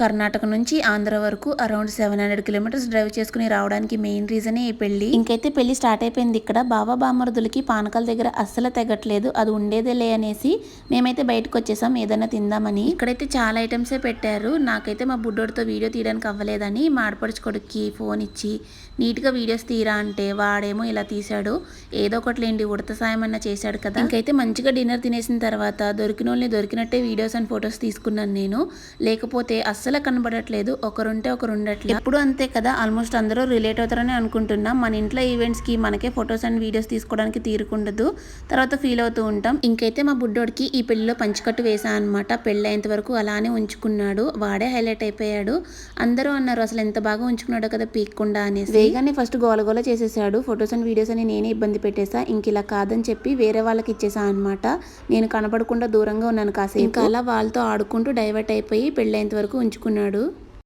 కర్ణాటక నుంచి ఆంధ్ర వరకు around 700 kilometres drive చేసుకుని రావడానికి మెయిన్ రీజనే ఈ పెళ్లి. ఇంకైతే పెళ్లి స్టార్ట్ అయిపోయింది. ఇక్కడ బావ బామరుదులకి పానకాల దగ్గర అస్సలు తెగట్లేదు. అది ఉండేదేలే అనేసి మేమైతే బయటకు వచ్చేసాం ఏదైనా తిందామని. ఇక్కడైతే చాలా ఐటమ్సే పెట్టారు. నాకైతే మా బుడ్డోడితో వీడియో తీయడానికి అవ్వలేదని మా ఆడపడుచు కొడుక్కి ఫోన్ ఇచ్చి నీట్గా వీడియోస్ తీరా అంటే వాడేమో ఇలా తీశాడు. ఏదో ఒకటి లేండి ఉడత సాయం అన్న చేశాడు కదా. ఇంకైతే మంచిగా డిన్నర్ తినేసిన తర్వాత దొరికిన వాళ్ళని దొరికినట్టే వీడియోస్ అండ్ ఫొటోస్ తీసుకున్నాను నేను. లేకపోతే అస్సలు కనబడట్లేదు. ఒకరుంటే ఒకరు ఉండట్లేదు. ఎప్పుడు అంతే కదా, ఆల్మోస్ట్ అందరూ రిలేట్ అవుతారని అనుకుంటున్నాం. మన ఇంట్లో ఈవెంట్స్కి మనకే ఫొటోస్ అండ్ వీడియోస్ తీసుకోవడానికి తీరుకుండదు. తర్వాత ఫీల్ అవుతూ ఉంటాం. ఇంకైతే మా బుడ్డోడికి ఈ పెళ్లిలో పంచికట్టు వేసా అనమాట. పెళ్ళైనంత వరకు అలానే ఉంచుకున్నాడు. వాడే హైలైట్ అయిపోయాడు. అందరూ అన్నారు అసలు ఎంత బాగా ఉంచుకున్నాడో కదా పీక్కుండా అనేసి. వేగానే ఫస్ట్ గోలగోల చేసేసాడు. ఫొటోస్ అండ్ వీడియోస్ అని నేనే ఇబ్బంది పెట్టేసా. ఇంక ఇలా కాదని చెప్పి వేరే వాళ్ళకి ఇచ్చేసా అనమాట. నేను కనపడకుండా దూరంగా ఉన్నాను కాసేపు. ఇంకా అలా వాళ్ళతో ఆడుకుంటూ డైవర్ట్ అయిపోయి పెళ్ళైనంత వరకు ఉంచుకున్నాడు.